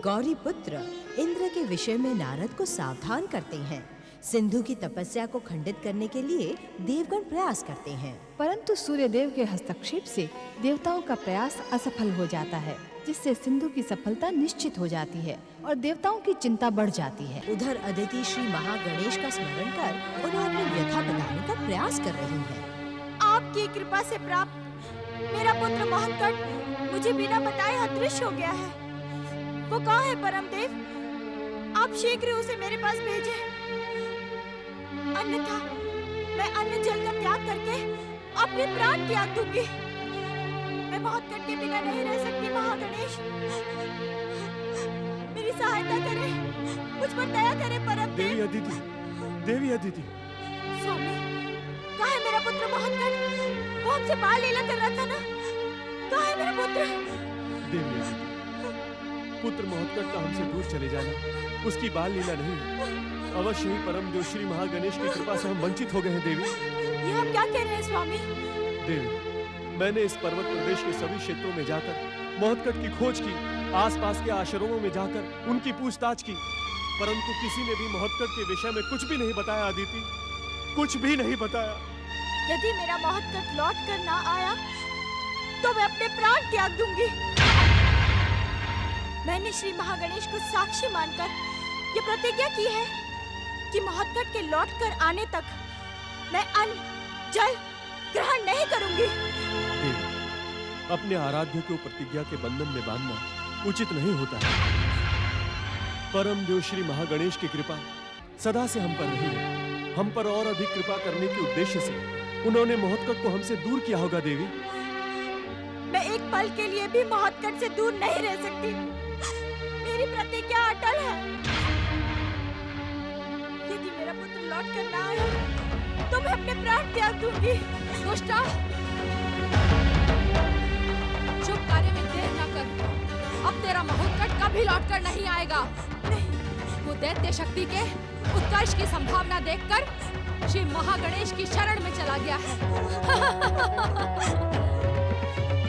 गौरीपुत्र इंद्र के विषय में नारद को सावधान करते हैं। सिंधु की तपस्या को खंडित करने के लिए देवगण प्रयास करते हैं, परंतु सूर्यदेव के हस्तक्षेप से देवताओं का प्रयास असफल हो जाता है, जिससे सिंधु की सफलता निश्चित हो जाती है और देवताओं की चिंता बढ़ जाती है। उधर अदिति श्री महागणेश का स्मरण कर उन्हें अपनी व्यथा बताने का प्रयास कर रही है। आपकी कृपा से प्राप्त मेरा पुत्र मोहनकट मुझे बिना बताए अदृश्य हो गया है। वो कहाँ है परमदेव? आप शीघ्र उसे मेरे पास भेजें, अन्यथा मैं अन्न जल का त्याग करके अपने प्राण त्याग दूंगी। मैं मोहनकट के बिना नहीं रह सकती। महागणेश, मेरी सहायता करें, मुझ पर दया करें परमदेव। देवी अदिति, देवी अदिति। स्वामी, कहाँ है मेरा पुत्र मोहनकट? वो हमसे बाल लीला कर रहा था ना? कहाँ है मेरा पुत्र? देवी अदिति, पुत्र मोहनकट का हमसे दूर चले जाना उसकी बाल लीला नहीं, अवश्य ही परम देव श्री महागणेश की कृपा से हम वंचित हो गए हैं। देवी, ये आप क्या कह रहे हैं स्वामी? देवी, मैंने इस पर्वत प्रदेश के सभी क्षेत्रों में जाकर मोहनकट की खोज की, आसपास के आश्रमों में जाकर उनकी पूछताछ की, परंतु किसी ने भी मोहनकट के विषय में कुछ भी नहीं बताया। अदिति, कुछ भी नहीं बताया। यदि मेरा मोहनकट लौट कर ना आया तो मैं अपने प्राण त्याग दूंगी। मैंने श्री महागणेश को साक्षी मानकर ये प्रतिज्ञा की है कि मोहनकट के लौट कर आने तक मैं अन्न जल ग्रहण नहीं करूंगी। अपने आराध्य को प्रतिज्ञा के बंधन में बांधना उचित नहीं होता है। परम देव श्री महागणेश की कृपा सदा से हम पर रही है। हम पर और अधिक कृपा करने के उद्देश्य से उन्होंने मोहनकट को हमसे दूर किया होगा। देवी, मैं एक पल के लिए भी मोहनकट से दूर नहीं रह सकती। मेरी प्रतिज्ञा अटल है। यदि मेरा पुत्र लौट कर ना आया तो मैं अपने प्राण त्याग दूंगी। दुष्टा, शुभ कार्य में देर न कर। अब तेरा मोहनकट कभी लौट कर नहीं आएगा। वो दैत्य शक्ति के उत्कर्ष की संभावना देखकर श्री महागणेश की शरण में चला गया है।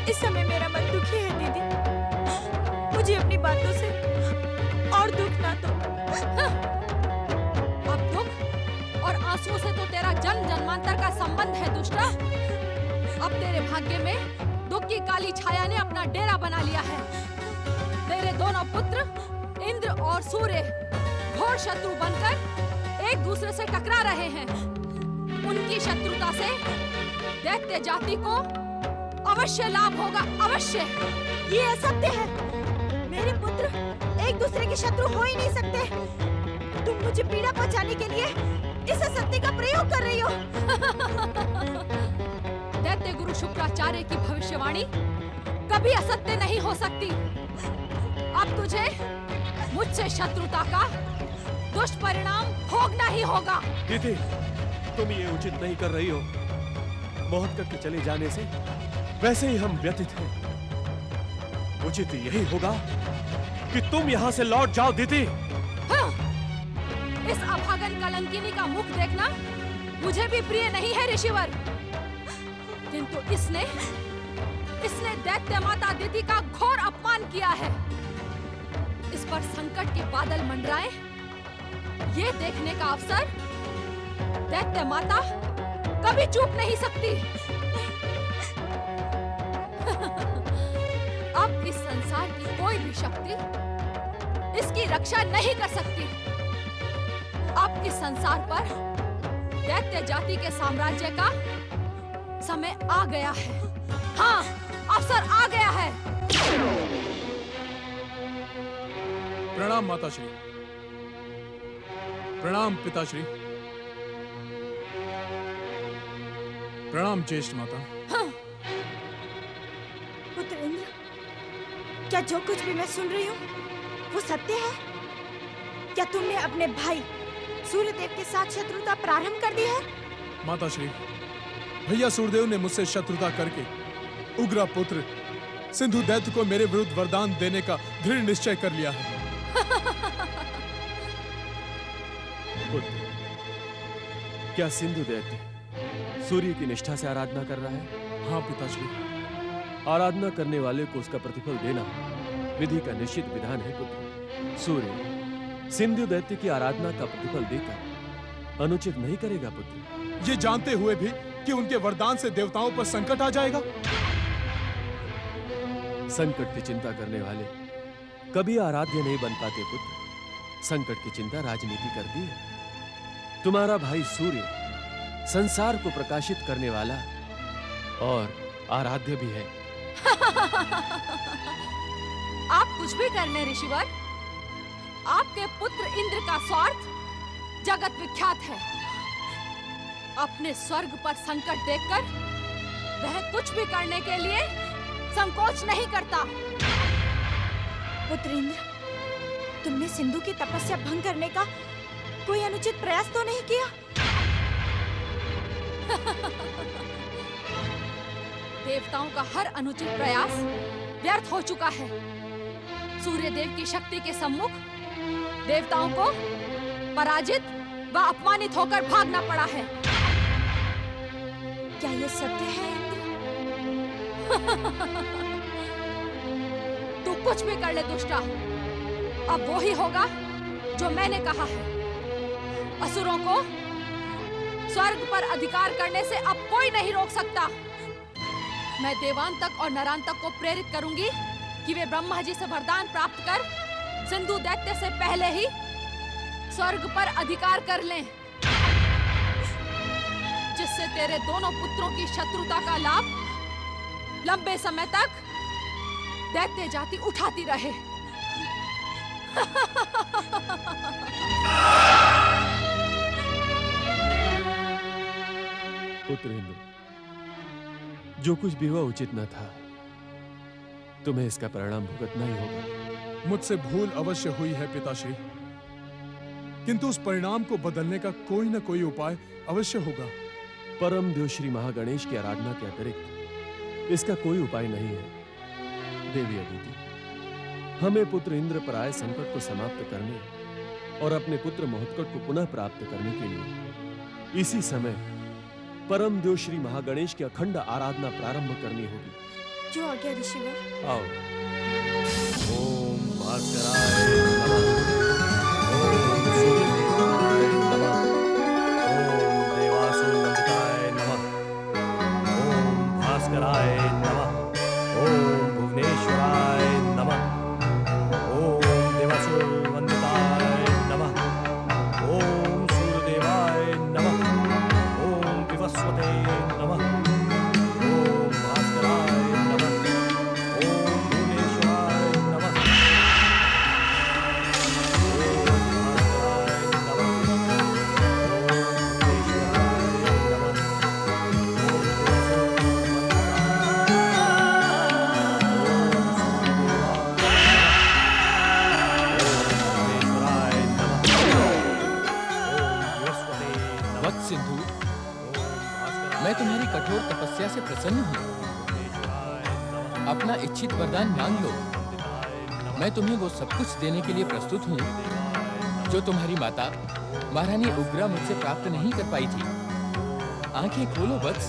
इस समय मेरा मन दुखी है दीदी। मुझे अपनी बातों से और दुख ना दो। अब दुख और आंसुओं से तो तेरा जन्म जन्मांतर का संबंध है दुष्टा। अब तेरे भाग्य में दुख की काली छाया ने अपना डेरा बना लिया है। तेरे दोनों पुत्र इंद्र और सूर्य घोर शत्रु बनकर एक दूसरे से टकरा रहे हैं। उनकी शत्रुता से दैत्य जाति को अवश्य लाभ होगा, अवश्य। ये असत्य है। मेरे पुत्र एक दूसरे के शत्रु हो ही नहीं सकते। तुम मुझे पीड़ा पहुंचाने के लिए इस असत्य का प्रयोग कर रही हो। दैत्य गुरु शुक्राचार्य की भविष्यवाणी कभी असत्य नहीं हो सकती। अब तुझे मुझसे शत्रुता का दुष्परिणाम भोगना ही होगा। दीदी, तुम ये उचित नहीं कर रही हो। मोहनकट के चले जाने से वैसे ही हम व्यथित हैं। उचित यही होगा कि तुम यहाँ से लौट जाओ। दीदी, हाँ, इस अभागन कलंकिनी का मुख देखना मुझे भी प्रिय नहीं है ऋषिवर, किंतु इसने दैत्य माता दिति का घोर अपमान किया है। इस पर संकट के बादल मंडराए, ये देखने का अवसर दैत्य माता कभी चूक नहीं सकती। अब इस संसार की कोई भी शक्ति इसकी रक्षा नहीं कर सकती। अब इस संसार पर दैत्य जाति के साम्राज्य का समय आ गया है। हाँ, अवसर आ गया है। प्रणाम माताश्री। प्रणाम पिताश्री। प्रणाम ज्येष्ठ माता। हाँ। पुत्र इंद्र, क्या जो कुछ भी मैं सुन रही हूँ वो सत्य है? क्या तुमने अपने भाई सूर्यदेव के साथ शत्रुता प्रारंभ कर दी है? माताश्री, भैया सूर्यदेव ने मुझसे शत्रुता करके उग्र पुत्र सिंधु दैत्य को मेरे विरुद्ध वरदान देने का दृढ़ निश्चय कर लिया है। पुत्र, क्या सिंधु दैत्य सूर्य की निष्ठा से आराधना कर रहा है? हाँ पिताश्री। आराधना करने वाले को उसका प्रतिफल देना विधि का निश्चित विधान है पुत्र। सूर्य सिंधु दैत्य की आराधना का प्रतिफल देकर अनुचित नहीं करेगा पुत्र। ये जानते हुए भी कि उनके वरदान से देवताओं पर संकट आ जाएगा। संकट की चिंता करने वाले कभी आराध्य नहीं बन पाते पुत्र। संकट की चिंता राजनीति करती है। तुम्हारा भाई सूर्य संसार को प्रकाशित करने वाला और आराध्य भी है। आप कुछ भी कर लें ऋषिवर, आपके पुत्र इंद्र का स्वार्थ जगत विख्यात है। अपने स्वर्ग पर संकट देखकर वह कुछ भी करने के लिए संकोच नहीं करता। पुत्र इंद्र, तुमने सिंधु की तपस्या भंग करने का कोई अनुचित प्रयास तो नहीं किया? देवताओं का हर अनुचित प्रयास व्यर्थ हो चुका है। सूर्य देव की शक्ति के सम्मुख देवताओं को पराजित व अपमानित होकर भागना पड़ा है। क्या ये सत्य है इंद्र? तू कुछ भी कर ले दुष्टा, अब वो ही होगा जो मैंने कहा है। असुरों को स्वर्ग पर अधिकार करने से अब कोई नहीं रोक सकता। मैं देवांतक और नरांतक को प्रेरित करूंगी कि वे ब्रह्मा जी से वरदान प्राप्त कर सिंधु दैत्य से पहले ही स्वर्ग पर अधिकार कर लें, जिससे तेरे दोनों पुत्रों की शत्रुता का लाभ लंबे समय तक दैत्य जाति उठाती रहे। पुत्र इंद्र, जो कुछ भी हुआ उचित न था। तुम्हें इसका परिणाम भुगतना ही होगा। मुझसे भूल अवश्य हुई है पिताश्री, किंतु उस परिणाम को बदलने का कोई न कोई उपाय अवश्य होगा। परम देव श्री महागणेश की आराधना के अतिरिक्त इसका कोई उपाय नहीं है। देवी अदिति, हमें पुत्र इंद्र पर आए संकट को समाप्त करने और अपने पुत्र महोत्कट को पुनः प्राप्त करने के लिए इसी समय परम देव श्री महागणेश की अखंड आराधना प्रारंभ करनी होगी। जो आज्ञा ऋषिवर। आओ। ओम भास्कराय नमः। ओम सूर्यदेवाय नमः। ओम देवासुरवंदिताय नमः। ओम भास्कराय नमः। ओम भुवनेश्वराय नमः। ओम देवासुरवंदिताय नमः। ओम सूर्यदेवाय नमः। ओम विवस्वते नमः। ओम भास्कराय नमः। ओम भुवनेश्वराय नमः। वत्स सिंधु, मैं तुम्हारी कठोर तपस्या से प्रसन्न हूँ। अपना इच्छित वरदान मांग लो। मैं तुम्हें वो सब कुछ देने के लिए प्रस्तुत हूँ जो तुम्हारी माता महारानी उग्रा मुझसे प्राप्त नहीं कर पाई थी। आंखें खोलो वत्स,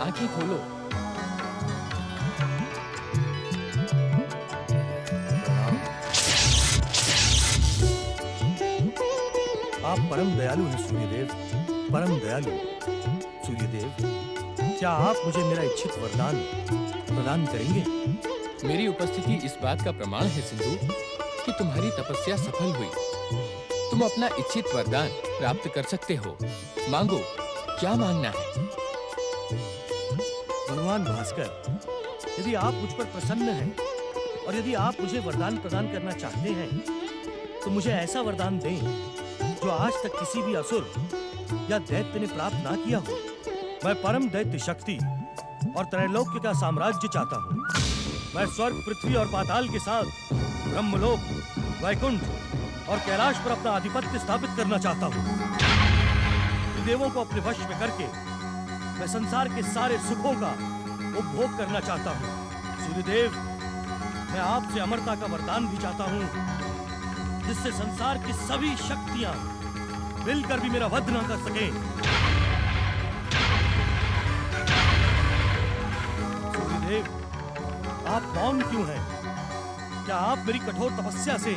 आंखें खोलो। आप परम दयालु हैं सूर्यदेव, परम दयालु। सूर्यदेव, क्या आप मुझे मेरा इच्छित वरदान प्रदान करेंगे? मेरी उपस्थिति इस बात का प्रमाण है सिंधु कि तुम्हारी तपस्या सफल हुई। तुम अपना इच्छित वरदान प्राप्त कर सकते हो। मांगो, क्या मांगना है? भगवान भास्कर, यदि आप मुझ पर प्रसन्न हैं और यदि आप मुझे वरदान प्रदान करना चाहते हैं तो मुझे ऐसा वरदान दें जो आज तक किसी भी असुर या दैत्य ने प्राप्त ना किया हो। मैं परम दैत्य शक्ति और त्रैलोक्य का साम्राज्य चाहता हूँ। मैं स्वर्ग, पृथ्वी और पाताल के साथ ब्रह्मलोक, वैकुंठ और कैलाश पर अपना आधिपत्य स्थापित करना चाहता हूँ। देवों को अपने वश में करके मैं संसार के सारे सुखों का उपभोग करना चाहता हूँ। सूर्यदेव, मैं आपसे अमरता का वरदान भी चाहता हूँ जिससे संसार की सभी शक्तियां मिलकर भी मेरा वध न कर सके। सूर्यदेव, आप मौन क्यों हैं? क्या आप मेरी कठोर तपस्या से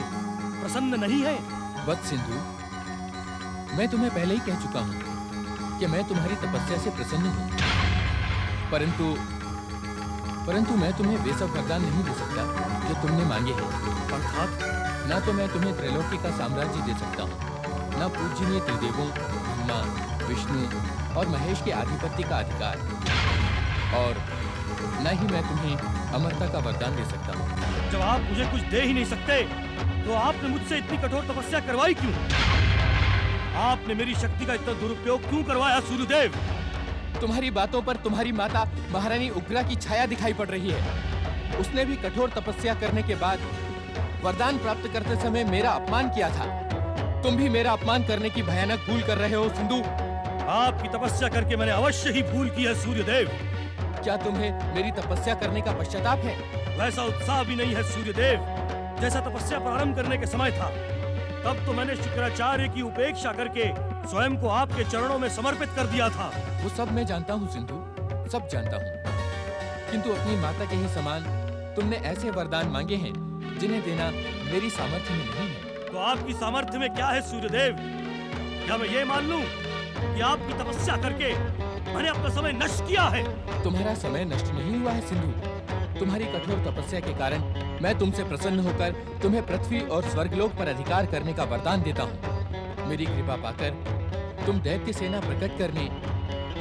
प्रसन्न नहीं हैं? वत्स सिंधु, मैं तुम्हें पहले ही कह चुका हूँ कि मैं तुम्हारी तपस्या से प्रसन्न हूँ, परंतु मैं तुम्हें वे सब वरदान नहीं दे सकता जो तुमने मांगे हैं। अर्थात ना तो मैं तुम्हें त्रैलोक्य का साम्राज्य दे सकता हूँ, ना पूजनीय त्रिदेवों ब्रह्मा, विष्णु और महेश के आधिपत्य का अधिकार, और न ही मैं तुम्हें अमरता का वरदान दे सकता हूँ। जब आप मुझे कुछ दे ही नहीं सकते तो आपने मुझसे इतनी कठोर तपस्या करवाई क्यों? आपने मेरी शक्ति का इतना दुरुपयोग क्यों करवाया सूर्यदेव? तुम्हारी बातों पर तुम्हारी माता महारानी उग्रा की छाया दिखाई पड़ रही है। उसने भी कठोर तपस्या करने के बाद वरदान प्राप्त करते समय मेरा अपमान किया था। तुम भी मेरा अपमान करने की भयानक भूल कर रहे हो सिंधु। आपकी तपस्या करके मैंने अवश्य ही भूल की है सूर्यदेव। क्या तुम्हें मेरी तपस्या करने का पश्चाताप है? वैसा उत्साह भी नहीं है सूर्यदेव जैसा तपस्या प्रारंभ करने के समय था। तब तो मैंने शुक्राचार्य की उपेक्षा करके स्वयं को आपके चरणों में समर्पित कर दिया था। वो सब मैं जानता हूँ सिंधु, सब जानता हूँ, किंतु अपनी माता के ही समान तुमने ऐसे वरदान मांगे हैं जिन्हें देना मेरी सामर्थ्य में नहीं है। तो आपकी सामर्थ्य में क्या है सूर्यदेव? क्या मैं ये मान लूं कि आपकी तपस्या करके मैंने अपना समय नष्ट किया है? तुम्हारा समय नष्ट नहीं हुआ है सिंधु। तुम्हारी कठोर तपस्या के कारण मैं तुमसे प्रसन्न होकर तुम्हें पृथ्वी और स्वर्गलोक पर अधिकार करने का वरदान देता हूँ। मेरी कृपा पाकर तुम दैत्य सेना प्रकट करने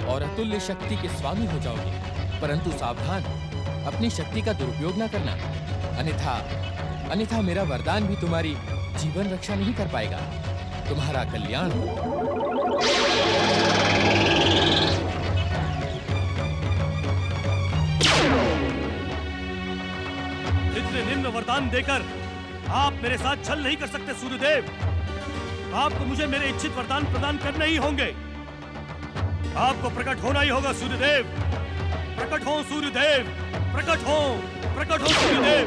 और अतुल्य शक्ति के स्वामी हो जाओगे, परंतु सावधान, अपनी शक्ति का दुरुपयोग न करना, अन्यथा मेरा वरदान भी तुम्हारी जीवन रक्षा नहीं कर पाएगा। तुम्हारा कल्याण हो। इतने निम्न वरदान देकर आप मेरे साथ छल नहीं कर सकते सूर्यदेव। आपको मुझे मेरे इच्छित वरदान प्रदान करने ही होंगे। आपको प्रकट होना ही होगा सूर्यदेव। प्रकट हो सूर्यदेव, प्रकट हो सूर्यदेव,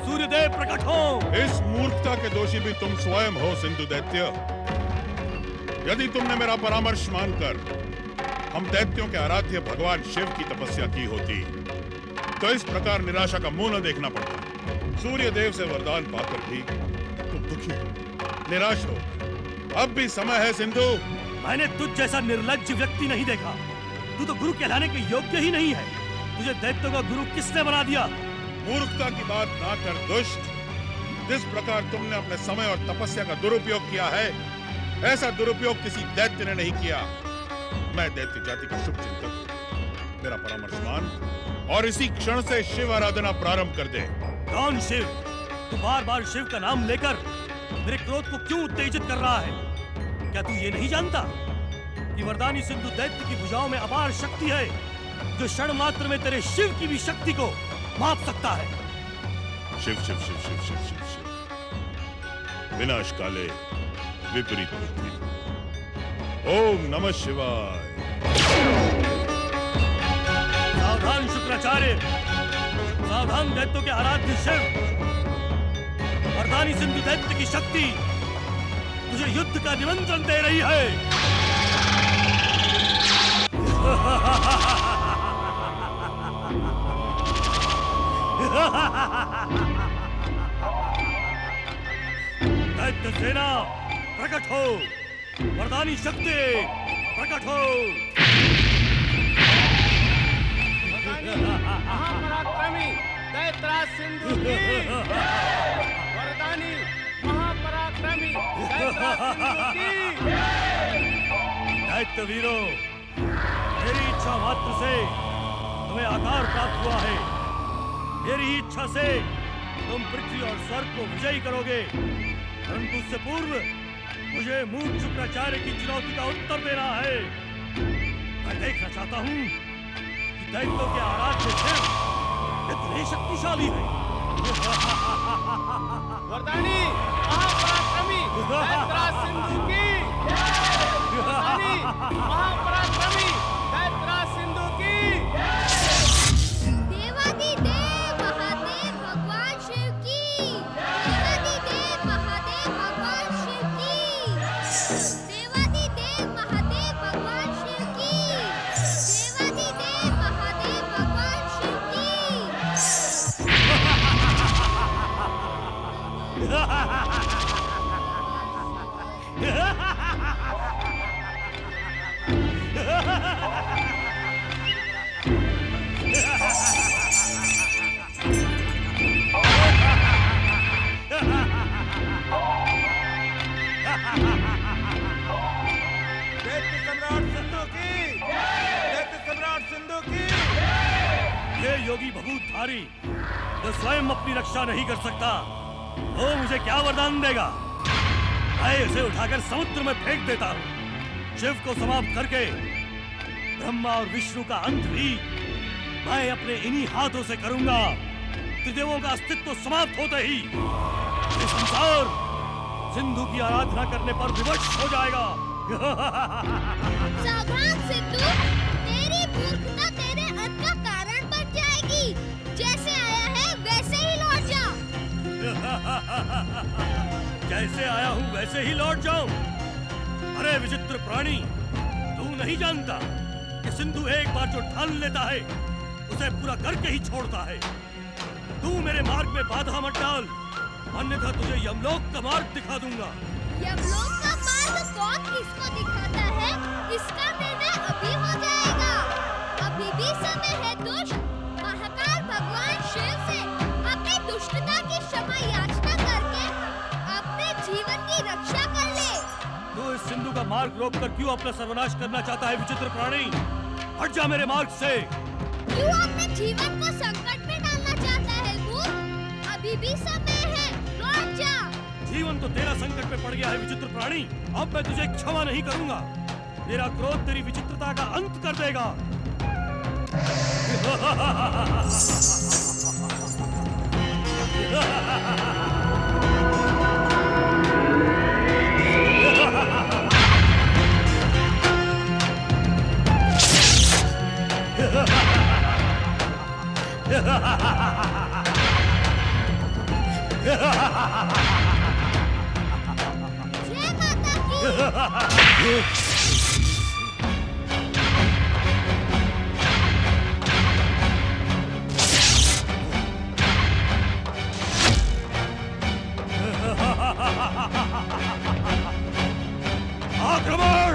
सूर्यदेव प्रकट हो। इस मूर्खता के दोषी भी तुम स्वयं हो सिंधु दैत्य। यदि तुमने मेरा परामर्श मानकर हम दैत्यों के आराध्य भगवान शिव की तपस्या की होती तो इस प्रकार निराशा का मुंह न देखना पड़ता। सूर्य देव से वरदान पाकर भी तुम दुखी हो, निराश हो। अब भी समय है सिंधु। मैंने तुझ जैसा निर्लज्ज व्यक्ति नहीं देखा। तू तो गुरु कहलाने के योग्य ही नहीं है। तुझे दैत्यों का गुरु किसने बना दिया? मूर्खता की बात ना कर दुष्ट। जिस प्रकार तुमने अपने समय और तपस्या का दुरुपयोग किया है, ऐसा दुरुपयोग किसी दैत्य ने नहीं किया। मैं दैत्य जाति का शुभ चिंतक हूं। मेरा परामर्श मान और इसी क्षण से शिव आराधना प्रारंभ कर दे। कौन शिव? तू बार बार शिव का नाम लेकर मेरे क्रोध को क्यों उत्तेजित कर रहा है? क्या तू ये नहीं जानता कि वरदानी सिंधु दैत्य की भुजाओं में अपार शक्ति है, जो क्षण मात्र में तेरे शिव की भी शक्ति को माप सकता है? शिव शिव शिव शिव शिव शिव शिव। विनाश काले विपरीत बुद्धि। ओम नमः शिवाय। सावधान शुक्राचार्य, सावधान दैत्यों के आराध्य शिव। वरदानी सिंधु दैत्य की शक्ति तुझे युद्ध का निमंत्रण दे रही है। दैत्य सेना प्रकट हो, वरदानी शक्ति प्रकट हो। महापराक्रमी दैत्यराज सिंधु की वरदानी महापराक्रमी दैत्यराज सिंधु की। दैत्य वीरों, मेरी इच्छा मात्र से तुम्हें आकार प्राप्त हुआ है। मेरी ही इच्छा से तुम पृथ्वी और स्वर्ग को विजयी करोगे, परंतु उससे पूर्व मुझे मूर्ख शुक्राचार्य की चुनौती का उत्तर देना है। मैं देखना चाहता हूँ कि दैत्यों के आराध्य शिव कितने शक्तिशाली है। वरदानी महापराक्रमी दैत्यराज सिंधु की। वरदानी महापराक्रमी दैत्यराज सिंधु की। देवादिदेव महादेव भगवान शिव की। देवादिदेव महादेव भगवान शिव की। देवादिदेव महादेव भगवान शिव की। देवादिदेव महादेव भगवान शिव की। ये योगी भभूतधारी जो स्वयं अपनी रक्षा नहीं कर सकता, वो मुझे क्या वरदान देगा? मैं इसे उठाकर समुद्र में फेंक देता हूँ। शिव को समाप्त करके ब्रह्मा और विष्णु का अंत भी मैं अपने इन्हीं हाथों से करूंगा। त्रिदेवों का अस्तित्व समाप्त होते ही ये संसार सिंधु की आराधना करने पर विवश हो जाएगा। सावधान सिंधु, तेरी मूर्खता तेरे अंत का कारण बन जाएगी। जैसे आया है वैसे ही लौट जा। जैसे आया हूँ वैसे ही लौट जाऊं? अरे विचित्र प्राणी, तू नहीं जानता कि सिंधु एक बार जो ठान लेता है उसे पूरा करके ही छोड़ता है। तू मेरे मार्ग में बाधा मत डाल, अन्यथा तुझे यमलोक का मार्ग दिखा दूंगा। यमलोक का मार्ग कौन किसको दिखाता है, इसका निर्णय अभी हो जाएगा। अभी भी समय है दुष्ट, महाकाल भगवान शिव से अपनी दुष्टता की क्षमा याचना करके अपने जीवन की रक्षा कर ले। तू इस सिंधु का मार्ग रोककर क्यों अपना सर्वनाश करना चाहता है विचित्र प्राणी? हट जा मेरे मार्ग से। क्यों अपने जीवन को संकट में डालना चाहता है मूर्ख? अभी भी समय है, लौट जा। जीवन तो तेरा संकट में पड़ गया है विचित्र प्राणी। अब मैं तुझे क्षमा नहीं करूंगा। मेरा क्रोध तेरी विचित्रता का अंत कर देगा। जय माता की। आक्रमण!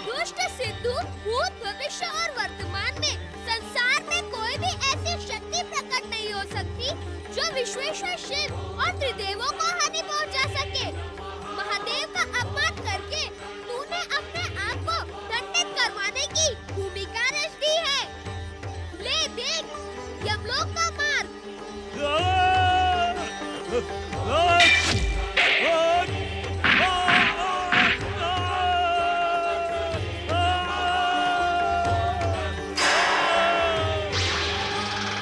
दुष्ट सिंधु, भूत, भविष्य और वर्तमान में संसार में कोई भी ऐसी शक्ति प्रकट नहीं हो सकती जो विश्वेश्वर शिव और त्रिदेवों को हानि पहुंचा सके। महादेव का अपमान करके तूने अपने आप को दंडित करवाने की भूमिका रच दी है। ले देख यमलोक का मार्ग।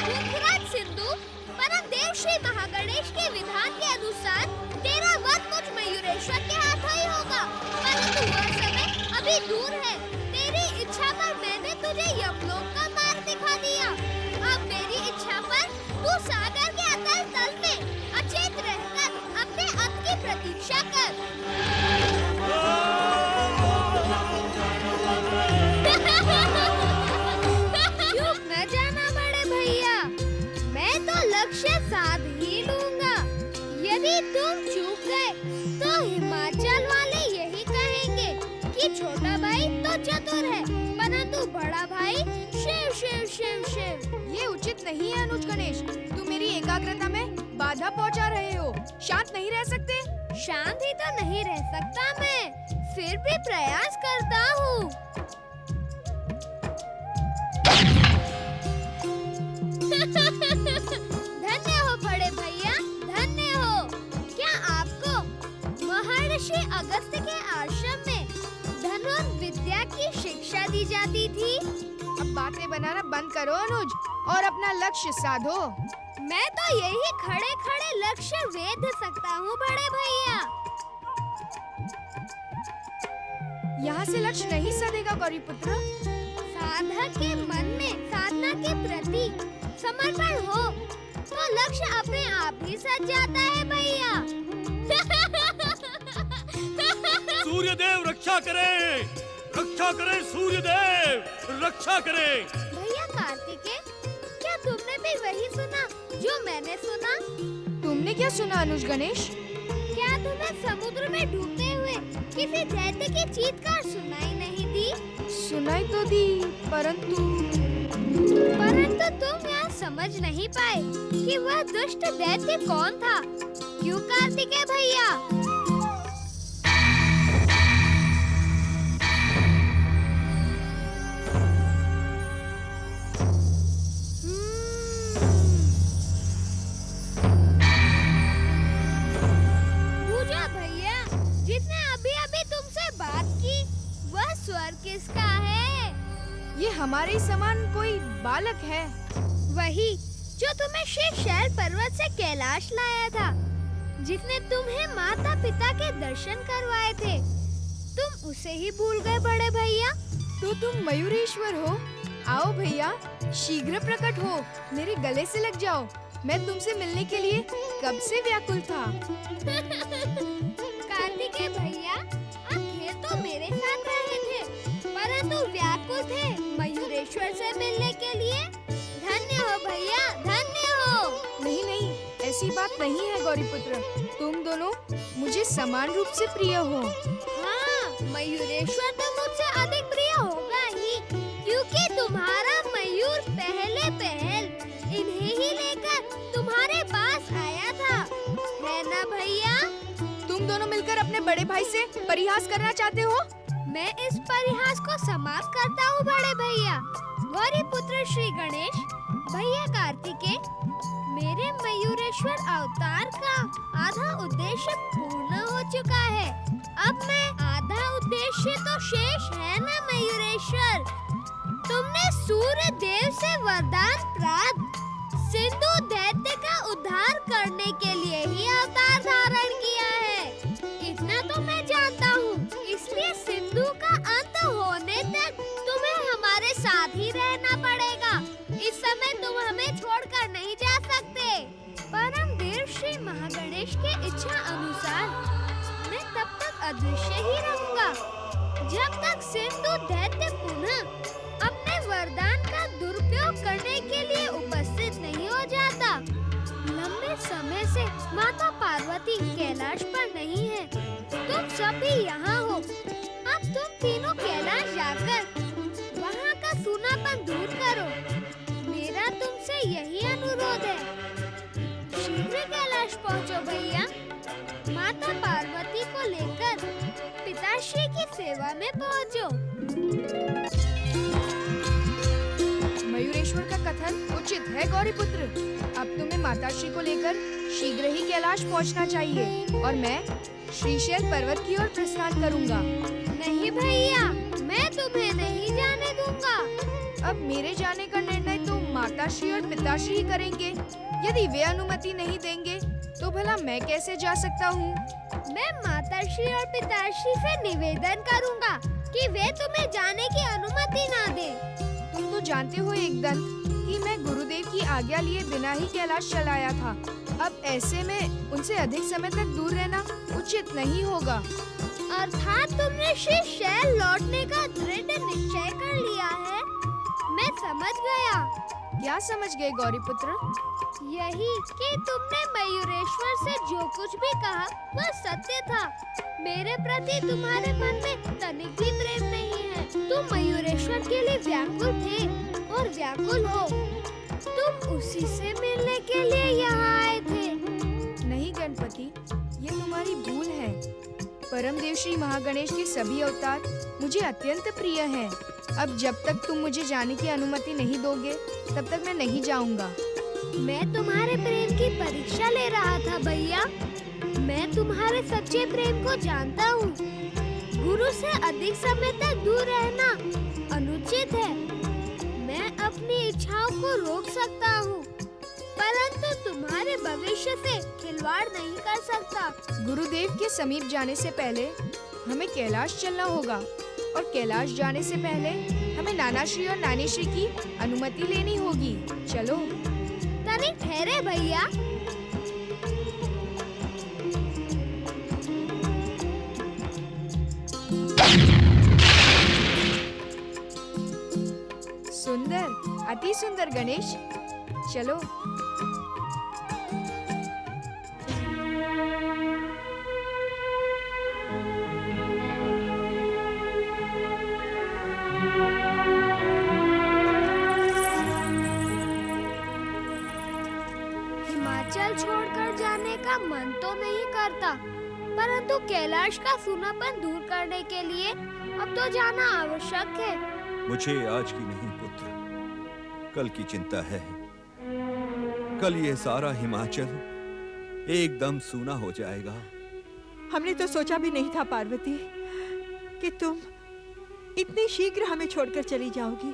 मूर्खराज सिंधु, परम देव श्री महागणेश के विधान के अनुसार तेरा वध मुझ मयूरेश्वर के हाथों ही होगा, परंतु वह समय अभी दूर है। तेरी इच्छा पर मैंने तुझे यमलोक का मार्ग दिखा दिया। अब मेरी इच्छा पर तू सागर के अतल तल में अचेत रहकर अपने अंत की प्रतीक्षा कर। चुप न जाना बड़े भैया, मैं तो लक्ष्य साध ही लूंगा। यदि तुम चूक गए तो हिमाचल वाले यही कहेंगे कि छोटा भाई तो चतुर है, परंतु बड़ा भाई शिव शिव शिव शिव। ये उचित नहीं है अनुज गणेश, तुम मेरी एकाग्रता में बाधा पहुंचा रहे हो। शांत नहीं रह सकते? शांत ही तो नहीं रह सकता मैं, फिर भी प्रयास करता हूँ। धन्य हो बड़े भैया, धन्य हो। क्या आपको महर्षि अगस्त्य के आश्रम में धनुर्विद्या विद्या की शिक्षा दी जाती थी? अब बातें बनाना बंद करो अनुज और अपना लक्ष्य साधो। मैं तो यही खड़े खड़े लक्ष्य वेध सकता हूँ बड़े भैया। यहाँ से लक्ष्य नहीं सधेगा गौरीपुत्र। साधक के मन में साधना के प्रति समर्पण हो तो लक्ष्य अपने आप ही सज जाता है भैया। सूर्यदेव रक्षा करें, रक्षा करें, सूर्यदेव रक्षा करें। भैया कार्तिकेय, क्या तुमने भी वही सुना जो मैंने सुना? तुमने क्या सुना अनुज गणेश? क्या तुम्हें समुद्र में डूबते हुए किसी दैत्य की चीत्कार सुनाई नहीं दी? सुनाई तो दी, परंतु तुम यहाँ समझ नहीं पाए कि वह दुष्ट दैत्य कौन था। क्यों कार्तिकेय भैया? पूजा भैया, जिसने अभी तुमसे बात की, वह स्वर किसका है? ये हमारे ही समान कोई बालक है। वही जो तुम्हें शेषशैल पर्वत से कैलाश लाया था, जिसने तुम्हें माता पिता के दर्शन करवाए थे। तुम उसे ही भूल गए बड़े भैया? तो तुम मयूरेश्वर हो? आओ भैया, शीघ्र प्रकट हो, मेरे गले से लग जाओ। मैं तुमसे मिलने के लिए कब से व्याकुल था। कार्तिकेय भैया, आप खेल तो मेरे साथ रहे थे, परंतु व्याकुल थे मयूरेश्वर से मिलने के लिए। धन्य हो भैया, धन्य हो। नहीं नहीं, ऐसी बात नहीं है गौरीपुत्र, तुम दोनों मुझे समान रूप से प्रिय हो। हाँ, मयूरेश्वर तो मुझसे अधिक प्रिय होगा ही, क्योंकि तुम्हारा मयूर पहले पहल इन्हें ही लेकर तुम्हारे पास आया था, है ना भैया? तुम दोनों मिलकर अपने बड़े भाई से परिहास करना चाहते हो? मैं इस परिहास को समाप्त करता हूँ बड़े भैया। गौरीपुत्र श्री गणेश, भैया कार्तिकेय, मेरे मयूरेश्वर अवतार का आधा उद्देश्य पूर्ण हो चुका है। अब मैं आधा उद्देश्य तो शेष है ना मयूरेश्वर। तुमने सूर्य देव से वरदान प्राप्त सिंधु दैत्य का उद्धार करने के लिए ही अवतार धारण किया है। इतना तो मैं जानता हूँ, इसलिए सिंधु का अंत होने तक तुम्हें हमारे साथ ही रहना पड़ेगा। इस समय तुम हमें छोड़कर नहीं जा सकते। परम देव श्री महागणेश के इच्छा अनुसार मैं तब तक अदृश्य ही रहूंगा, जब तक सिंधु दैत्य पुनः अपने वरदान का दुरुपयोग करने के लिए उपस्थित नहीं हो जाता। लंबे समय से माता पार्वती कैलाश पर नहीं है, तुम सब भी यहाँ हो। अब तुम तीनों कैलाश जाकर वहाँ का सूनापन दूर करो। मेरा तुमसे यही अनुरोध है। शीघ्र कैलाश पहुँचो भैया। माता पार्वती को लेकर पिताश्री की सेवा में पहुँचो। मयूरेश्वर का कथन उचित है गौरीपुत्र। अब तुम्हें माताश्री को लेकर शीघ्र ही कैलाश पहुंचना चाहिए और मैं श्रीशैल पर्वत की ओर प्रस्थान करूंगा। नहीं भैया, मैं तुम्हें नहीं जाने दूंगा। अब मेरे जाने का निर्णय तो माताश्री और पिताश्री ही करेंगे। यदि वे अनुमति नहीं देंगे तो भला मैं कैसे जा सकता हूँ? मैं माताश्री और पिताश्री से निवेदन करूंगा कि वे तुम्हें जाने की अनुमति ना दें। तुम तो जानते हो एकदंत कि मैं गुरुदेव की आज्ञा लिए बिना ही कैलाश चलाया था। अब ऐसे में उनसे अधिक समय तक दूर रहना उचित नहीं होगा। अर्थात तुमने शेषशैल लौटने का दृढ़ निश्चय कर लिया है। मैं समझ गया। क्या समझ गए गौरीपुत्र? यही कि तुमने मयूरेश्वर से जो कुछ भी कहा वह सत्य था। मेरे प्रति तुम्हारे मन में तनिक भी प्रेम नहीं है। तुम मयूरेश्वर के लिए व्याकुल थे और व्याकुल हो। तुम उसी से मिलने के लिए यहाँ आए थे। नहीं गणपति, ये तुम्हारी भूल है। परमदेव श्री महागणेश के सभी अवतार मुझे अत्यंत प्रिय हैं। अब जब तक तुम मुझे जाने की अनुमति नहीं दोगे तब तक मैं नहीं जाऊंगा। मैं तुम्हारे प्रेम की परीक्षा ले रहा था भैया। मैं तुम्हारे सच्चे प्रेम को जानता हूँ। गुरु से अधिक समय तक दूर रहना अनुचित है। मैं अपनी इच्छाओं को रोक सकता हूँ, परंतु तुम्हारे भविष्य से खिलवाड़ नहीं कर सकता। गुरुदेव के समीप जाने से पहले हमें कैलाश चलना होगा और कैलाश जाने से पहले हमें नानाश्री और नानीश्री की अनुमति लेनी होगी। चलो। तनिक ठहरे भैया। ही सुंदर गणेश। चलो। हिमाचल छोड़कर जाने का मन तो नहीं करता, परंतु कैलाश का सूनापन दूर करने के लिए अब तो जाना आवश्यक है। मुझे आज की नहीं पुत्र, कल की चिंता है। कल ये सारा हिमाचल एकदम सूना हो जाएगा। हमने तो सोचा भी नहीं था पार्वती कि तुम इतनी शीघ्र हमें छोड़कर चली जाओगी।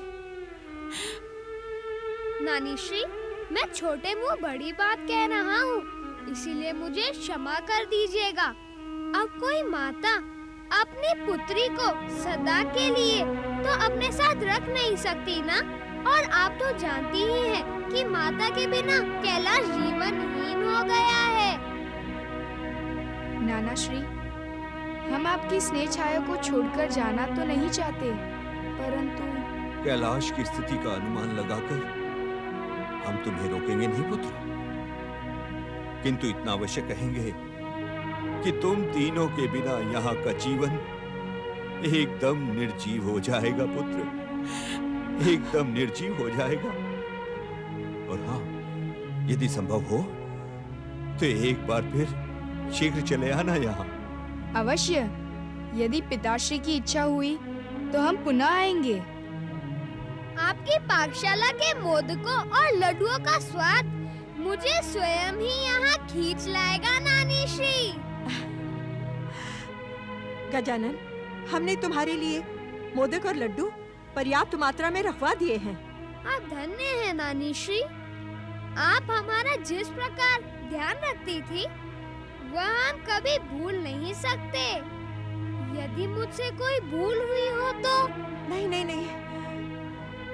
नानी श्री, मैं छोटे मुंह बड़ी बात कह रहा हूँ, इसीलिए मुझे क्षमा कर दीजिएगा। अब कोई माता अपनी पुत्री को सदा के लिए तो अपने साथ रख नहीं सकती ना। और आप तो जानती ही हैं कि माता के बिना कैलाश जीवनहीन हो गया है। नाना श्री, हम आपकी स्नेह छाया को छोड़कर जाना तो नहीं चाहते, परंतु कैलाश की स्थिति का अनुमान लगाकर हम तुम्हें रोकेंगे नहीं पुत्र, किंतु इतना अवश्य कहेंगे कि तुम तीनों के बिना यहाँ का जीवन एकदम निर्जीव हो जाएगा पुत्र, एकदम निर्जीव हो जाएगा। और हाँ, यदि संभव हो तो एक बार फिर शीघ्र चले आना यहाँ। अवश्य, यदि पिताश्री की इच्छा हुई तो हम पुनः आएंगे। आपकी पाकशाला के मोदकों और लड्डुओं का स्वाद मुझे स्वयं ही यहाँ खींच लाएगा नानी श्री। गजानन, हमने तुम्हारे लिए मोदक और लड्डू पर्याप्त मात्रा में रखवा दिए हैं। आप धन्य हैं नानी श्री। आप हमारा जिस प्रकार ध्यान रखती थी वह हम कभी भूल नहीं सकते। यदि मुझसे कोई भूल हुई हो तो। नहीं नहीं नहीं,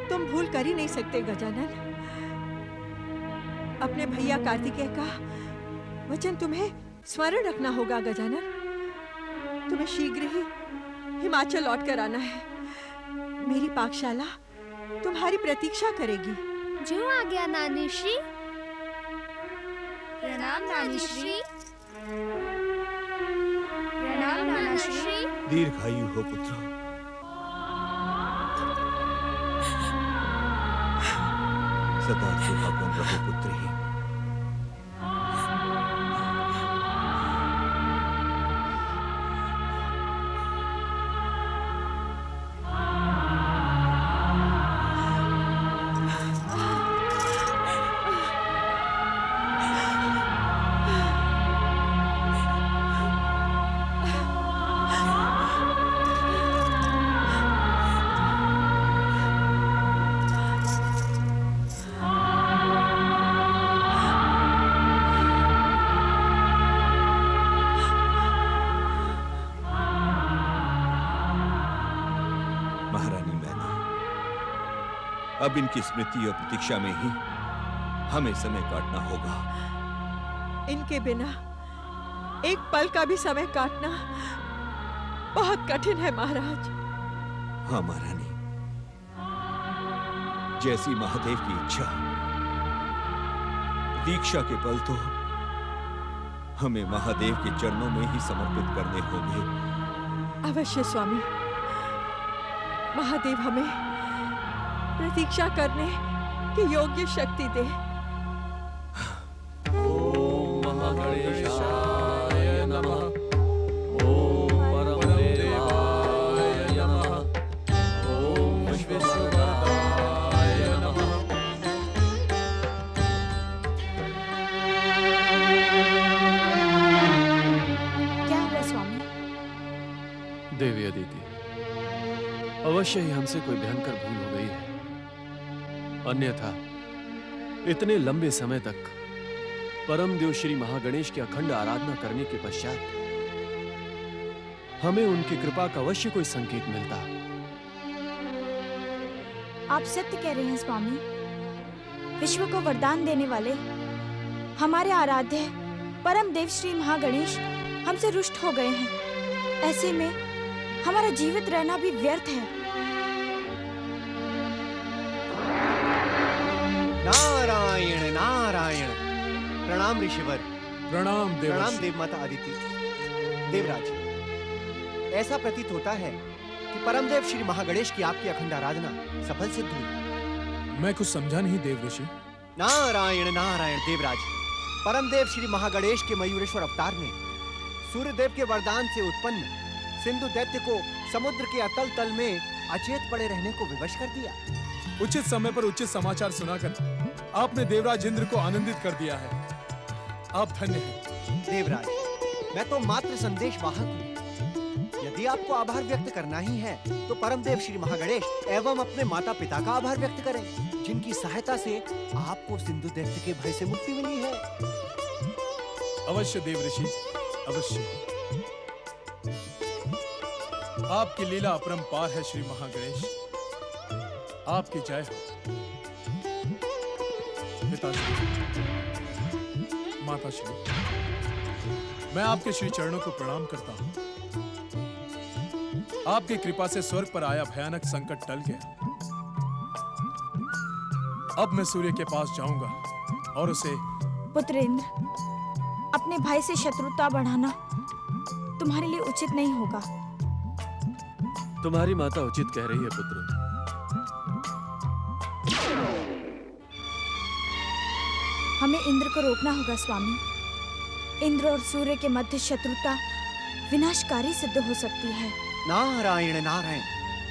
तुम भूल कर ही नहीं सकते गजानन। अपने भैया कार्तिकेय का वचन तुम्हें स्मरण रखना होगा गजानन। तुम्हें शीघ्र ही हिमाचल लौट कर आना है। मेरी पाकशाला तुम्हारी प्रतीक्षा करेगी। जो आ गया नानी श्री। प्रणाम नानी श्री। प्रणाम नाना श्री। दीर्घायु हो पुत्र। सदा सुहागन रहो पुत्री। महारानी मैना, अब इनकी स्मृति और प्रतीक्षा में ही हमें समय काटना होगा। इनके बिना एक पल का भी समय काटना बहुत कठिन है महाराज। हाँ महारानी, जैसी महादेव की इच्छा, प्रतीक्षा के पल तो हमें महादेव के चरणों में ही समर्पित करने होंगे। अवश्य स्वामी, महादेव हमें प्रतीक्षा करने की योग्य शक्ति दे। ओम महागणेशाय नमः। ओम परमदेवाय नमः। ओम विश्ववरदाय नमः। क्या हुआ स्वामी? देवी अदिति, अवश्य ही हमसे कोई भयंकर भूल हो गई है। अन्यथा इतने लंबे समय तक परम देव श्री महागणेश की अखंड आराधना करने के पश्चात हमें उनकी कृपा का अवश्य कोई संकेत मिलता। आप सत्य कह रहे हैं स्वामी। विश्व को वरदान देने वाले हमारे आराध्य परम देव श्री महागणेश हमसे रुष्ट हो गए हैं। ऐसे में हमारा जीवित रहना भी व्यर्थ है। नारायण नारायण। प्रणाम ऋषिवर। प्रणाम देवर्षि। प्रणाम देव माता अदिति। देवराज, ऐसा प्रतीत होता है कि परमदेव श्री महागणेश की आपकी अखंड आराधना सफल सिद्ध हुई। मैं कुछ समझा नहीं देव ऋषि। नारायण नारायण देवराज, परमदेव श्री महागणेश के मयूरेश्वर अवतार ने सूर्यदेव के वरदान से उत्पन्न सिंधु दैत्य को समुद्र के अतल तल में अचेत पड़े रहने को विवश कर दिया। उचित समय पर उचित समाचार सुनाकर आपने देवराज इंद्र को आनंदित कर दिया है। आप धन्य हैं। देवराज, मैं तो मात्र संदेश वाहक हूँ। यदि आपको आभार व्यक्त करना ही है तो परमदेव श्री महागणेश एवं अपने माता पिता का आभार व्यक्त करें, जिनकी सहायता से आपको सिंधु दैत्य के भय से मुक्ति मिली है। अवश्य देव ऋषि, अवश्य। आपकी लीला अपरंपार है श्री महागणेश। आपकी जय हो। पिताश्री, माताश्री, मैं आपके श्री चरणों को प्रणाम करता हूं। आपकी कृपा से स्वर्ग पर आया भयानक संकट टल गया। अब मैं सूर्य के पास जाऊंगा और उसे। पुत्र इंद्र, अपने भाई से शत्रुता बढ़ाना तुम्हारे लिए उचित नहीं होगा। तुम्हारी माता उचित कह रही है पुत्र। हमें इंद्र को रोकना होगा स्वामी। इंद्र और सूर्य के मध्य शत्रुता विनाशकारी सिद्ध हो सकती है। नारायण नारायण।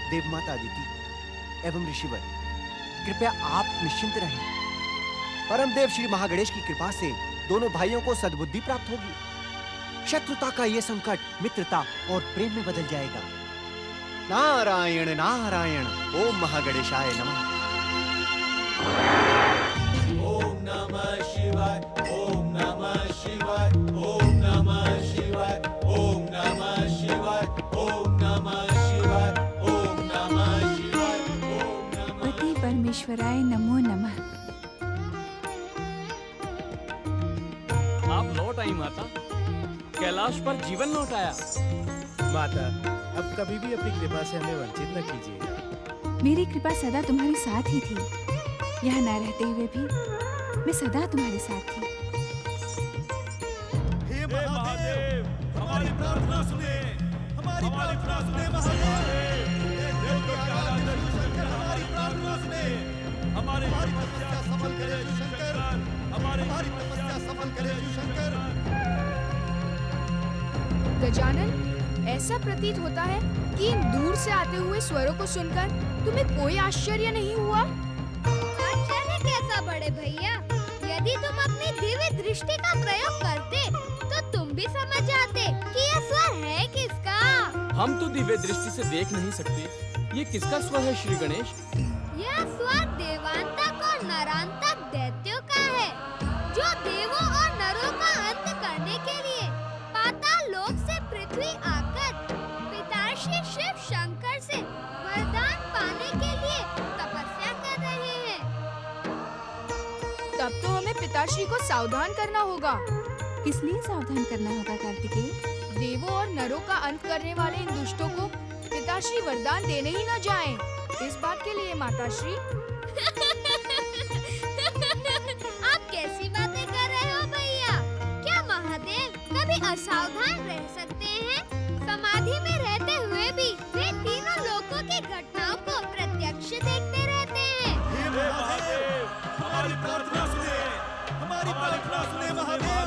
देव माता अदिति एवं ऋषिवर, कृपया आप निश्चिंत रहें। परमदेव श्री महागणेश की कृपा से दोनों भाइयों को सद्बुद्धि प्राप्त होगी। शत्रुता का ये संकट मित्रता और प्रेम में बदल जाएगा। नारायण नारायण। ओम महागणेशाय नमः। ओम नमः शिवाय, ओम नमः शिवाय, ओम नमः शिवाय, ओम नमः शिवाय, ओम नमः शिवाय, ओम नमः शिवाय, ओम नमः। पति परमेश्वराय नमो नमः। आप लौट आई माता। कैलाश पर जीवन लौट आया। माता, अब कभी भी अपनी कृपा से हमें वंचित न कीजिएगा। मेरी कृपा सदा तुम्हारे साथ ही थी। यहाँ न रहते हुए भी मैं सदा तुम्हारे साथ थी। हे महादेव, हमारी प्रार्थना सुने, हमारी प्रार्थना सुने महादेव। हमारी प्रार्थना सुने, हमारी तपस्या सफल करे शंकर, हमारी तपस्या सफल करे शंकर। गजानन, ऐसा प्रतीत होता है कि इन दूर से आते हुए स्वरों को सुनकर तुम्हें कोई आश्चर्य नहीं हुआ? आश्चर्य कैसा बड़े भैया? यदि तुम अपनी दिव्य दृष्टि का प्रयोग करते तो तुम भी समझ जाते कि यह स्वर है किसका। हम तो दिव्य दृष्टि से देख नहीं सकते। ये किसका स्वर है श्री गणेश? यह स्वर देवांतक और नरांतक दैत्यों का है, जो देवों और नरों का अंत करने के लिए पाताल लोक से पृथ्वी आकर पिताश्री शिव शंकर से वरदान पाने के लिए तपस्या कर रहे हैं। तब तो हमें पिताश्री को सावधान करना होगा। किस लिए सावधान करना होगा कार्तिकेय? देवों और नरों का अंत करने वाले इन दुष्टों को पिताश्री वरदान देने ही न जाएं। इस बात के लिए माताश्री। आप कैसी बातें कर रहे हो भैया? क्या महादेव कभी असावधान रह सकते हैं? समाधि में रहते हुए भी वे तीनों लोकों की घटनाओं को प्रत्यक्ष देखते रहते हैं। हे महादेव, हमारी प्रार्थना सुने, हमारी प्रार्थना सुने महादेव।